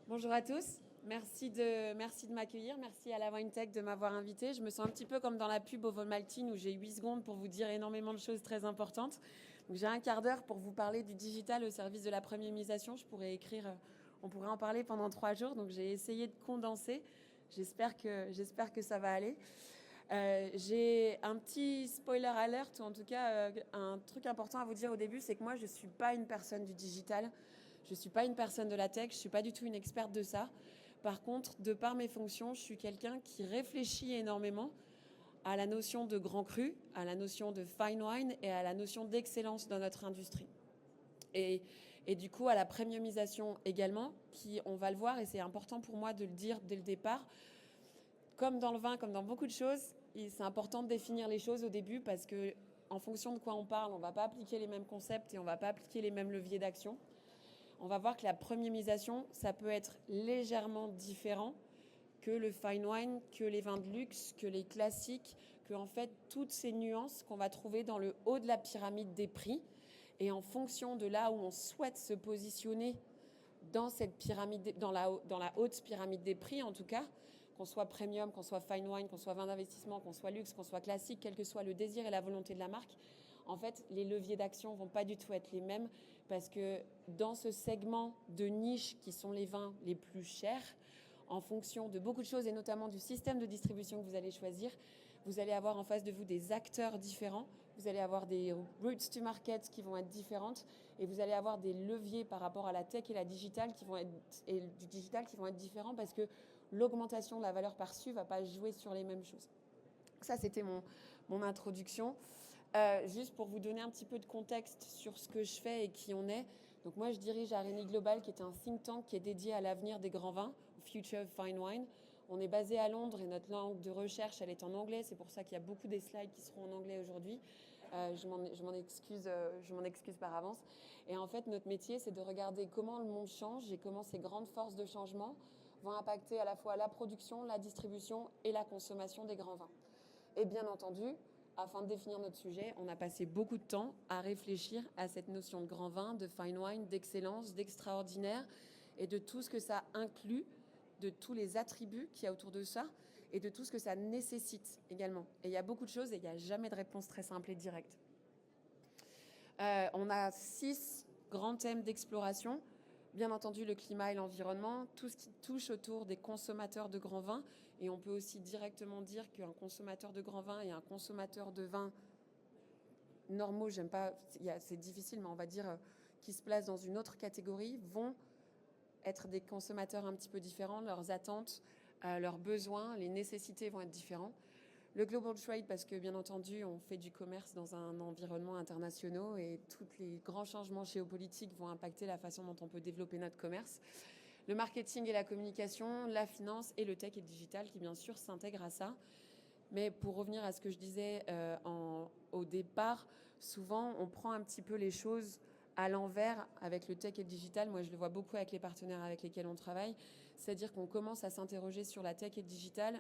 Bonjour à tous. Merci de m'accueillir. Merci à la WineTech de m'avoir invité. Je me sens un petit peu comme dans la pub au Vomaltine où j'ai 8 secondes pour vous dire énormément de choses très importantes. Donc j'ai un quart d'heure pour vous parler du digital au service de la premiumisation. On pourrait en parler pendant 3 jours. Donc j'ai essayé de condenser. J'espère que ça va aller. J'ai un petit spoiler alert, ou en tout cas un truc important à vous dire au début, c'est que moi je ne suis pas une personne du digital, je ne suis pas une personne de la tech, je ne suis pas du tout une experte de ça. Par contre, de par mes fonctions, je suis quelqu'un qui réfléchit énormément à la notion de grand cru, à la notion de fine wine et à la notion d'excellence dans notre industrie. Et du coup, à la premiumisation également, qui, on va le voir, et c'est important pour moi de le dire dès le départ, comme dans le vin, comme dans beaucoup de choses, c'est important de définir les choses au début parce que, en fonction de quoi on parle, on ne va pas appliquer les mêmes concepts et on ne va pas appliquer les mêmes leviers d'action. On va voir que la premiumisation, ça peut être légèrement différent que le fine wine, que les vins de luxe, que les classiques, que en fait toutes ces nuances qu'on va trouver dans le haut de la pyramide des prix. Et en fonction de là où on souhaite se positionner dans cette pyramide, dans la haute pyramide des prix en tout cas, qu'on soit premium, qu'on soit fine wine, qu'on soit vin d'investissement, qu'on soit luxe, qu'on soit classique, quel que soit le désir et la volonté de la marque, en fait, les leviers d'action vont pas du tout être les mêmes parce que dans ce segment de niche qui sont les vins les plus chers, en fonction de beaucoup de choses et notamment du système de distribution que vous allez choisir, vous allez avoir en face de vous des acteurs différents, vous allez avoir des routes to market qui vont être différentes et vous allez avoir des leviers par rapport à la tech et du digital qui vont être différents parce que l'augmentation de la valeur perçue ne va pas jouer sur les mêmes choses. Ça, c'était mon introduction. Juste pour vous donner un petit peu de contexte sur ce que je fais et qui on est. Donc moi, je dirige Arénie Global, qui est un think tank qui est dédié à l'avenir des grands vins, au Future of Fine Wine. On est basé à Londres et notre langue de recherche, elle est en anglais. C'est pour ça qu'il y a beaucoup des slides qui seront en anglais aujourd'hui. Je m'en excuse par avance. Et en fait, notre métier, c'est de regarder comment le monde change et comment ces grandes forces de changement vont impacter à la fois la production, la distribution et la consommation des grands vins. Et bien entendu, afin de définir notre sujet, on a passé beaucoup de temps à réfléchir à cette notion de grand vin, de fine wine, d'excellence, d'extraordinaire et de tout ce que ça inclut, de tous les attributs qu'il y a autour de ça et de tout ce que ça nécessite également. Et il y a beaucoup de choses et il n'y a jamais de réponse très simple et directe. On a 6 grands thèmes d'exploration. Bien entendu, le climat et l'environnement, tout ce qui touche autour des consommateurs de grands vins. Et on peut aussi directement dire qu'un consommateur de grands vins et un consommateur de vins normaux, j'aime pas, c'est difficile, mais on va dire qui se placent dans une autre catégorie, vont être des consommateurs un petit peu différents. Leurs attentes, leurs besoins, les nécessités vont être différents. Le global trade, parce que bien entendu, on fait du commerce dans un environnement international et tous les grands changements géopolitiques vont impacter la façon dont on peut développer notre commerce. Le marketing et la communication, la finance et le tech et le digital qui bien sûr s'intègrent à ça. Mais pour revenir à ce que je disais au départ, souvent on prend un petit peu les choses à l'envers avec le tech et le digital. Moi, je le vois beaucoup avec les partenaires avec lesquels on travaille. C'est-à-dire qu'on commence à s'interroger sur la tech et le digital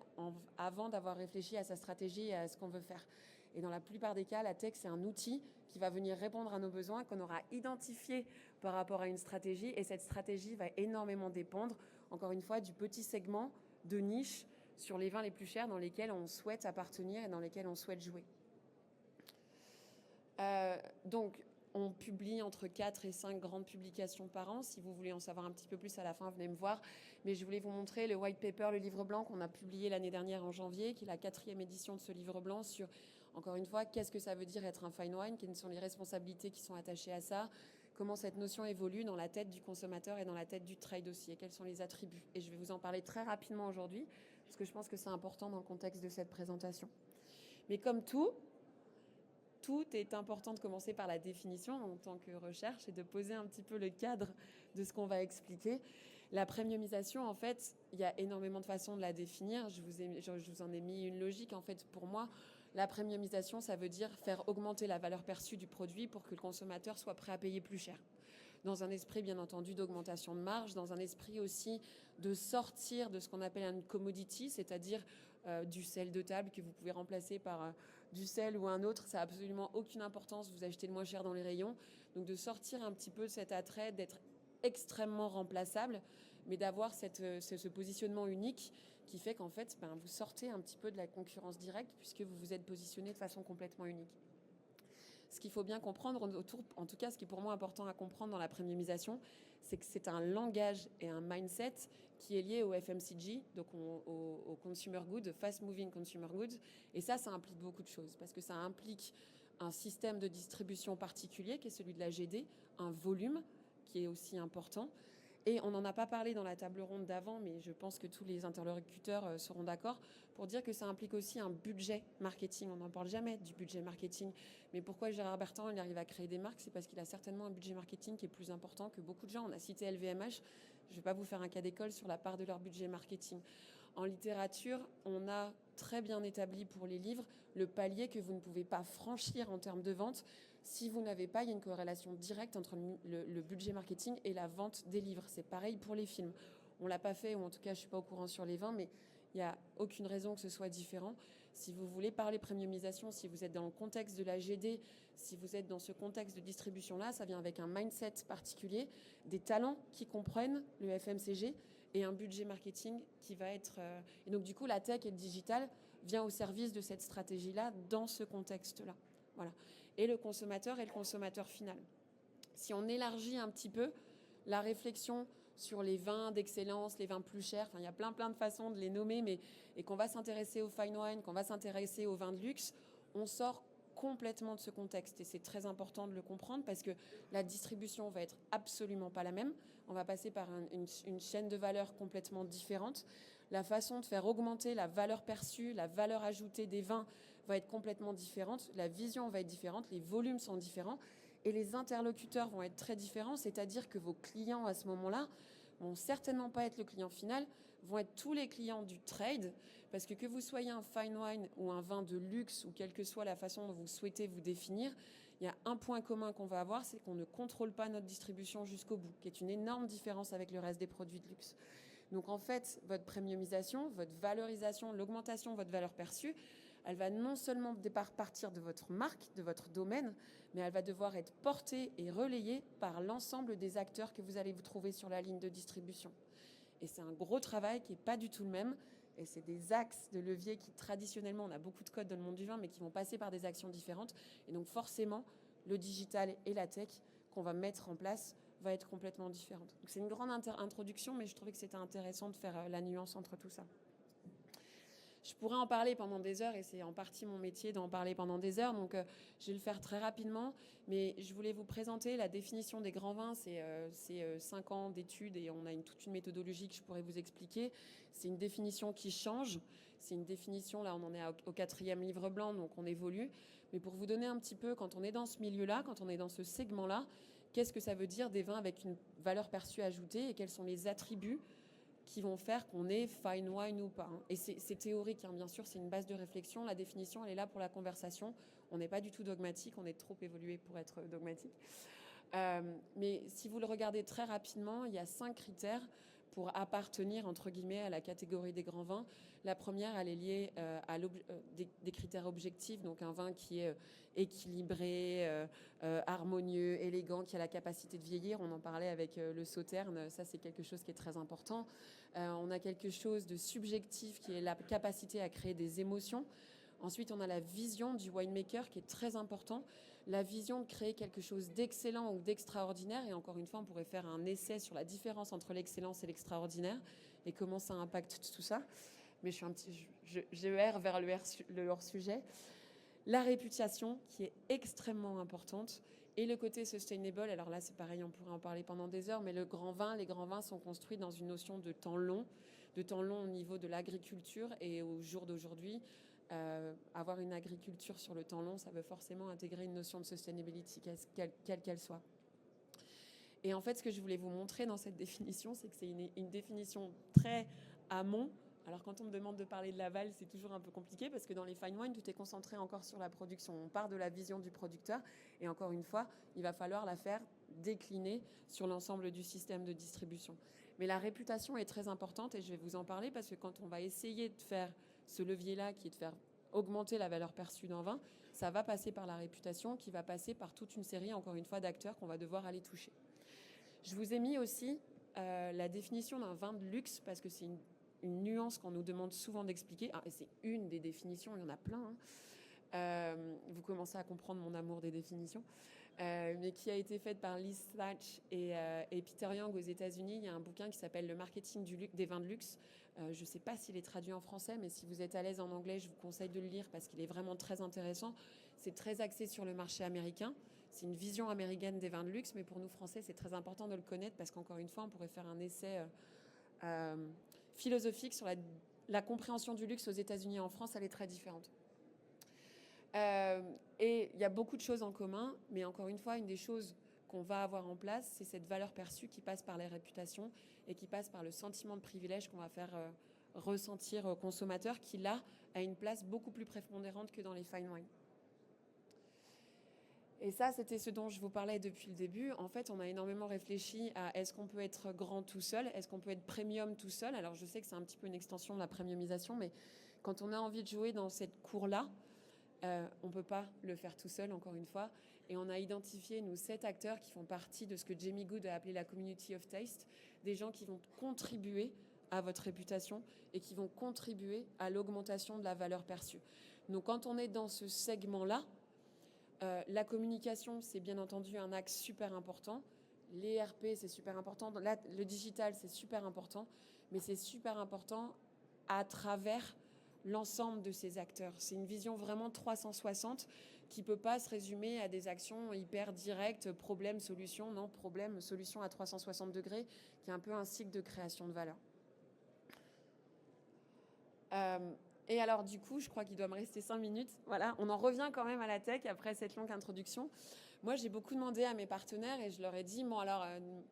avant d'avoir réfléchi à sa stratégie et à ce qu'on veut faire. Et dans la plupart des cas, la tech, c'est un outil qui va venir répondre à nos besoins, qu'on aura identifié par rapport à une stratégie. Et cette stratégie va énormément dépendre, encore une fois, du petit segment de niche sur les vins les plus chers dans lesquels on souhaite appartenir et dans lesquels on souhaite jouer. Donc, on publie entre 4 et 5 grandes publications par an. Si vous voulez en savoir un petit peu plus à la fin, venez me voir. Mais je voulais vous montrer le white paper, le livre blanc qu'on a publié l'année dernière en janvier, qui est la 4e édition de ce livre blanc sur, encore une fois, qu'est-ce que ça veut dire être un fine wine, quelles sont les responsabilités qui sont attachées à ça, comment cette notion évolue dans la tête du consommateur et dans la tête du trade aussi, et quels sont les attributs. Et je vais vous en parler très rapidement aujourd'hui, parce que je pense que c'est important dans le contexte de cette présentation. Mais comme tout est important de commencer par la définition en tant que recherche et de poser un petit peu le cadre de ce qu'on va expliquer. La premiumisation, en fait, il y a énormément de façons de la définir. Je vous en ai mis une logique. En fait, pour moi, la premiumisation, ça veut dire faire augmenter la valeur perçue du produit pour que le consommateur soit prêt à payer plus cher. Dans un esprit, bien entendu, d'augmentation de marge, dans un esprit aussi de sortir de ce qu'on appelle un commodity, c'est-à-dire du sel de table que vous pouvez remplacer par du sel ou un autre. Ça n'a absolument aucune importance, vous achetez le moins cher dans les rayons. Donc de sortir un petit peu de cet attrait, d'être extrêmement remplaçable, mais d'avoir ce positionnement unique qui fait qu'en fait, vous sortez un petit peu de la concurrence directe puisque vous vous êtes positionné de façon complètement unique. Ce qu'il faut bien comprendre autour, en tout cas ce qui est pour moi important à comprendre dans la premiumisation, c'est que c'est un langage et un mindset qui est lié au FMCG, donc au consumer goods, fast moving consumer goods. Et ça implique beaucoup de choses parce que ça implique un système de distribution particulier qui est celui de la GD, un volume qui est aussi important. Et on n'en a pas parlé dans la table ronde d'avant, mais je pense que tous les interlocuteurs seront d'accord pour dire que ça implique aussi un budget marketing. On n'en parle jamais du budget marketing. Mais pourquoi Gérard Bertrand il arrive à créer des marques? C'est parce qu'il a certainement un budget marketing qui est plus important que beaucoup de gens. On a cité LVMH. Je ne vais pas vous faire un cas d'école sur la part de leur budget marketing. En littérature, on a très bien établi pour les livres le palier que vous ne pouvez pas franchir en termes de vente. Si vous n'avez pas, il y a une corrélation directe entre le budget marketing et la vente des livres. C'est pareil pour les films. On ne l'a pas fait, ou en tout cas, je ne suis pas au courant sur les vins, mais il n'y a aucune raison que ce soit différent. Si vous voulez parler premiumisation, si vous êtes dans le contexte de la GD, si vous êtes dans ce contexte de distribution-là, ça vient avec un mindset particulier, des talents qui comprennent le FMCG et un budget marketing qui va être... Et donc, du coup, la tech et le digital vient au service de cette stratégie-là dans ce contexte-là. Voilà. Et le consommateur final. Si on élargit un petit peu la réflexion sur les vins d'excellence, les vins plus chers, il y a plein de façons de les nommer, et qu'on va s'intéresser au fine wine, qu'on va s'intéresser aux vins de luxe, on sort complètement de ce contexte. Et c'est très important de le comprendre parce que la distribution va être absolument pas la même. On va passer par une chaîne de valeur complètement différente. La façon de faire augmenter la valeur perçue, la valeur ajoutée des vins va être complètement différente. La vision va être différente, les volumes sont différents et les interlocuteurs vont être très différents. C'est-à-dire que vos clients à ce moment-là vont certainement pas être le client final, vont être tous les clients du trade, parce que vous soyez un fine wine ou un vin de luxe, ou quelle que soit la façon dont vous souhaitez vous définir, il y a un point commun qu'on va avoir, c'est qu'on ne contrôle pas notre distribution jusqu'au bout, qui est une énorme différence avec le reste des produits de luxe. Donc en fait, votre premiumisation, votre valorisation, l'augmentation de votre valeur perçue, elle va non seulement partir de votre marque, de votre domaine, mais elle va devoir être portée et relayée par l'ensemble des acteurs que vous allez vous trouver sur la ligne de distribution. Et c'est un gros travail qui n'est pas du tout le même. Et c'est des axes de levier qui, traditionnellement, on a beaucoup de codes dans le monde du vin, mais qui vont passer par des actions différentes. Et donc, forcément, le digital et la tech qu'on va mettre en place va être complètement différente. Donc, c'est une grande introduction, mais je trouvais que c'était intéressant de faire la nuance entre tout ça. Je pourrais en parler pendant des heures et c'est en partie mon métier d'en parler pendant des heures. Donc, je vais le faire très rapidement. Mais je voulais vous présenter la définition des grands vins. C'est 5 ans d'études et on a toute une méthodologie que je pourrais vous expliquer. C'est une définition qui change. C'est une définition, là, on en est au 4e livre blanc, donc on évolue. Mais pour vous donner un petit peu, quand on est dans ce milieu-là, quand on est dans ce segment-là, qu'est-ce que ça veut dire des vins avec une valeur perçue ajoutée et quels sont les attributs qui vont faire qu'on est fine wine ou pas. Et c'est théorique, bien sûr, c'est une base de réflexion. La définition, elle est là pour la conversation. On n'est pas du tout dogmatique, on est trop évolué pour être dogmatique. Mais si vous le regardez très rapidement, il y a 5 critères pour appartenir, entre guillemets, à la catégorie des grands vins. La première, elle est liée à des critères objectifs, donc un vin qui est équilibré, harmonieux, élégant, qui a la capacité de vieillir. On en parlait avec le Sauterne, ça c'est quelque chose qui est très important. On a quelque chose de subjectif qui est la capacité à créer des émotions. Ensuite, on a la vision du winemaker qui est très important. La vision de créer quelque chose d'excellent ou d'extraordinaire. Et encore une fois, on pourrait faire un essai sur la différence entre l'excellence et l'extraordinaire et comment ça impacte tout ça. Mais je erre vers le hors-sujet. La réputation qui est extrêmement importante. Et le côté sustainable, alors là c'est pareil, on pourrait en parler pendant des heures, mais les grands vins sont construits dans une notion de temps long au niveau de l'agriculture. Et au jour d'aujourd'hui, avoir une agriculture sur le temps long, ça veut forcément intégrer une notion de sustainability, quelle qu'elle soit. Et en fait, ce que je voulais vous montrer dans cette définition, c'est que c'est une définition très amont. Alors quand on me demande de parler de l'aval, c'est toujours un peu compliqué parce que dans les fine wine, tout est concentré encore sur la production. On part de la vision du producteur et encore une fois, il va falloir la faire décliner sur l'ensemble du système de distribution. Mais la réputation est très importante et je vais vous en parler parce que quand on va essayer de faire ce levier-là qui est de faire augmenter la valeur perçue d'un vin, ça va passer par la réputation qui va passer par toute une série, encore une fois, d'acteurs qu'on va devoir aller toucher. Je vous ai mis aussi la définition d'un vin de luxe, parce que c'est une nuance qu'on nous demande souvent d'expliquer. Et c'est une des définitions, il y en a plein. Vous commencez à comprendre mon amour des définitions. Mais qui a été faite par Liz Thatch et Peter Young aux États-Unis. Il y a un bouquin qui s'appelle Le marketing des vins de luxe. Je ne sais pas s'il est traduit en français, mais si vous êtes à l'aise en anglais, je vous conseille de le lire parce qu'il est vraiment très intéressant. C'est très axé sur le marché américain. C'est une vision américaine des vins de luxe, mais pour nous Français, c'est très important de le connaître parce qu'encore une fois, on pourrait faire un essai philosophique sur la compréhension du luxe aux États-Unis et en France. Elle est très différente. Et il y a beaucoup de choses en commun, mais encore une fois, une des choses qu'on va avoir en place, c'est cette valeur perçue qui passe par les réputations et qui passe par le sentiment de privilège qu'on va faire ressentir aux consommateurs, qui là a une place beaucoup plus prépondérante que dans les fine wines. Et ça, c'était ce dont je vous parlais depuis le début. En fait, on a énormément réfléchi à est-ce qu'on peut être grand tout seul, est-ce qu'on peut être premium tout seul. Alors je sais que c'est un petit peu une extension de la premiumisation, mais quand on a envie de jouer dans cette cour-là, on ne peut pas le faire tout seul, encore une fois. Et on a identifié, nous, 7 acteurs qui font partie de ce que Jamie Goode a appelé la community of taste, des gens qui vont contribuer à votre réputation et qui vont contribuer à l'augmentation de la valeur perçue. Donc, quand on est dans ce segment-là, la communication, c'est bien entendu un axe super important. Les RP, c'est super important. Le digital, c'est super important. Mais c'est super important à travers l'ensemble de ces acteurs. C'est une vision vraiment 360 qui ne peut pas se résumer à des actions hyper directes, problème, solution. Non, problème, solution à 360 degrés, qui est un peu un cycle de création de valeur. Et alors du coup, je crois qu'il doit me rester 5 minutes. Voilà, on en revient quand même à la tech après cette longue introduction. Moi, j'ai beaucoup demandé à mes partenaires et je leur ai dit, bon alors,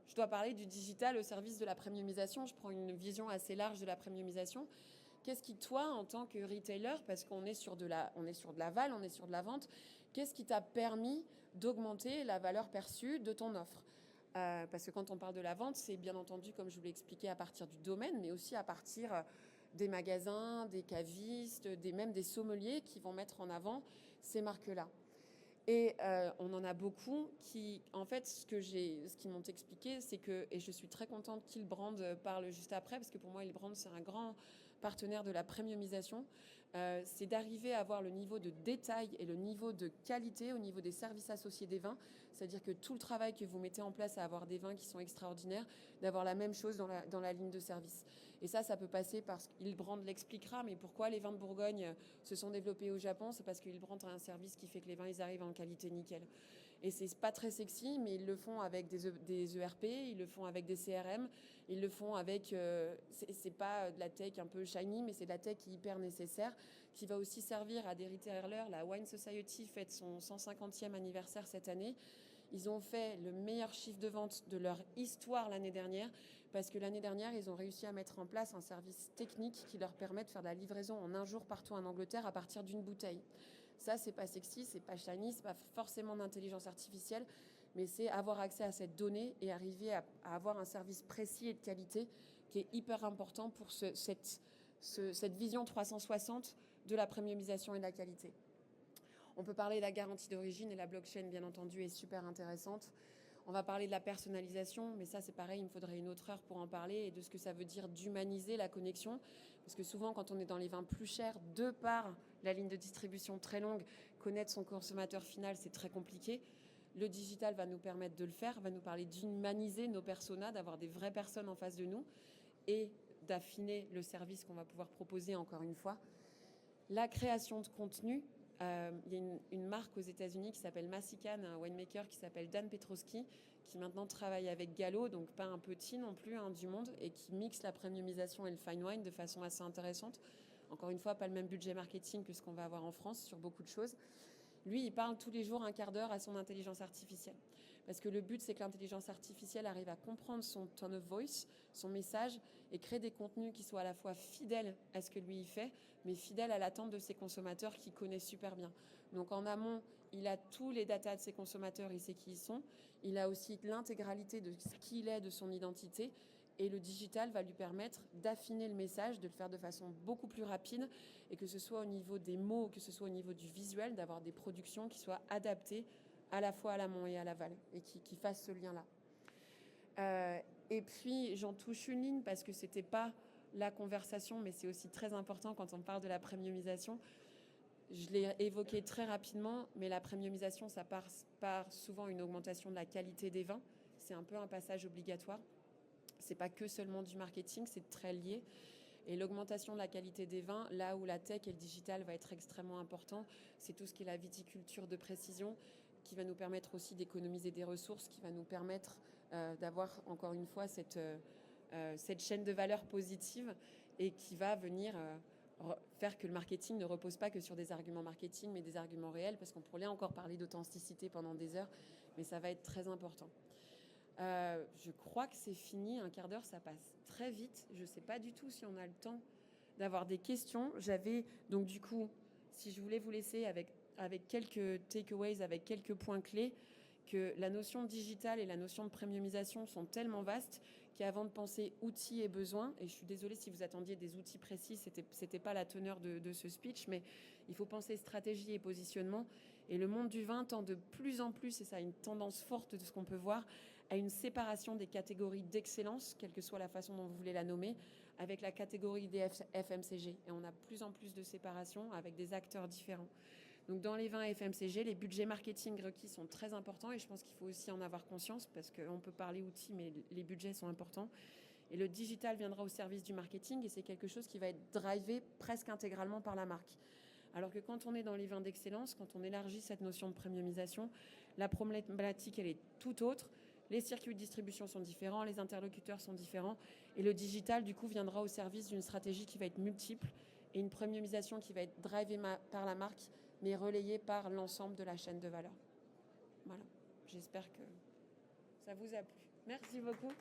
je dois parler du digital au service de la premiumisation. Je prends une vision assez large de la premiumisation. Qu'est-ce qui, toi, en tant que retailer, parce qu'on est sur de l'aval, on est sur de la vente, qu'est-ce qui t'a permis d'augmenter la valeur perçue de ton offre ? Parce que quand on parle de la vente, c'est bien entendu, comme je vous l'ai expliqué, à partir du domaine, mais aussi à partir des magasins, des cavistes, même des sommeliers qui vont mettre en avant ces marques-là. Et on en a beaucoup qui, en fait, ce qu'ils m'ont expliqué, c'est que, et je suis très contente qu'Hilbrand parle juste après, parce que pour moi, Hilbrand, c'est un grand partenaire de la premiumisation, c'est d'arriver à avoir le niveau de détail et le niveau de qualité au niveau des services associés des vins. C'est-à-dire que tout le travail que vous mettez en place à avoir des vins qui sont extraordinaires, d'avoir la même chose dans la ligne de service. Et ça peut passer parce qu'Hilbrand l'expliquera, mais pourquoi les vins de Bourgogne se sont développés au Japon, c'est parce qu'Hilbrand a un service qui fait que les vins, ils arrivent en qualité nickel. Et c'est pas très sexy, mais ils le font avec des ERP, ils le font avec des CRM, ils le font avec... c'est pas de la tech un peu shiny, mais c'est de la tech hyper nécessaire, qui va aussi servir à des retailers. La Wine Society fête son 150e anniversaire cette année. Ils ont fait le meilleur chiffre de vente de leur histoire l'année dernière, parce que l'année dernière, ils ont réussi à mettre en place un service technique qui leur permet de faire de la livraison en un jour partout en Angleterre à partir d'une bouteille. Ça, c'est pas sexy, c'est pas shiny, c'est pas forcément d'intelligence artificielle, mais c'est avoir accès à cette donnée et arriver à avoir un service précis et de qualité qui est hyper important pour cette vision 360 de la premiumisation et de la qualité. On peut parler de la garantie d'origine et la blockchain, bien entendu, est super intéressante. On va parler de la personnalisation, mais ça, c'est pareil, il me faudrait une autre heure pour en parler, et de ce que ça veut dire d'humaniser la connexion. Parce que souvent, quand on est dans les vins plus chers, de par la ligne de distribution très longue, connaître son consommateur final, c'est très compliqué. Le digital va nous permettre de le faire, va nous parler d'humaniser nos personas, d'avoir des vraies personnes en face de nous, et d'affiner le service qu'on va pouvoir proposer, encore une fois. La création de contenu. Il y a une marque aux États-Unis qui s'appelle Massican, un winemaker qui s'appelle Dan Petroski, qui maintenant travaille avec Gallo, donc pas un petit non plus du monde, et qui mixe la premiumisation et le fine wine de façon assez intéressante. Encore une fois, pas le même budget marketing que ce qu'on va avoir en France sur beaucoup de choses. Lui, il parle tous les jours un quart d'heure à son intelligence artificielle. Parce que le but, c'est que l'intelligence artificielle arrive à comprendre son tone of voice, son message, et créer des contenus qui soient à la fois fidèles à ce que lui il fait, mais fidèles à l'attente de ses consommateurs qu'il connaît super bien. Donc en amont, il a tous les datas de ses consommateurs, il sait qui ils sont. Il a aussi l'intégralité de ce qu'il est, de son identité. Et le digital va lui permettre d'affiner le message, de le faire de façon beaucoup plus rapide, et que ce soit au niveau des mots, que ce soit au niveau du visuel, d'avoir des productions qui soient adaptées à la fois à l'amont et à l'aval, et qui fassent ce lien-là. Et puis, j'en touche une ligne parce que c'était pas la conversation, mais c'est aussi très important quand on parle de la premiumisation. Je l'ai évoqué très rapidement, mais la premiumisation, ça passe par souvent une augmentation de la qualité des vins. C'est un peu un passage obligatoire. C'est pas que seulement du marketing, c'est très lié. Et l'augmentation de la qualité des vins, là où la tech et le digital va être extrêmement important, c'est tout ce qui est la viticulture de précision, qui va nous permettre aussi d'économiser des ressources, qui va nous permettre d'avoir encore une fois cette chaîne de valeur positive et qui va venir faire que le marketing ne repose pas que sur des arguments marketing, mais des arguments réels, parce qu'on pourrait encore parler d'authenticité pendant des heures, mais ça va être très important. Je crois que c'est fini, un quart d'heure, ça passe très vite. Je ne sais pas du tout si on a le temps d'avoir des questions. J'avais donc du coup, si je voulais vous laisser avec quelques takeaways, avec quelques points clés, que la notion de digital et la notion de premiumisation sont tellement vastes qu'avant de penser outils et besoins, et je suis désolée si vous attendiez des outils précis, c'était pas la teneur de ce speech, mais il faut penser stratégie et positionnement. Et le monde du vin tend de plus en plus, et ça a une tendance forte de ce qu'on peut voir, à une séparation des catégories d'excellence, quelle que soit la façon dont vous voulez la nommer, avec la catégorie des FMCG. Et on a de plus en plus de séparation avec des acteurs différents. Donc dans les vins FMCG, les budgets marketing requis sont très importants et je pense qu'il faut aussi en avoir conscience parce qu'on peut parler outils, mais les budgets sont importants. Et le digital viendra au service du marketing et c'est quelque chose qui va être drivé presque intégralement par la marque. Alors que quand on est dans les vins d'excellence, quand on élargit cette notion de premiumisation, la problématique, elle est tout autre. Les circuits de distribution sont différents, les interlocuteurs sont différents et le digital, du coup, viendra au service d'une stratégie qui va être multiple et une premiumisation qui va être drivée par la marque mais relayée par l'ensemble de la chaîne de valeur. Voilà, j'espère que ça vous a plu. Merci beaucoup.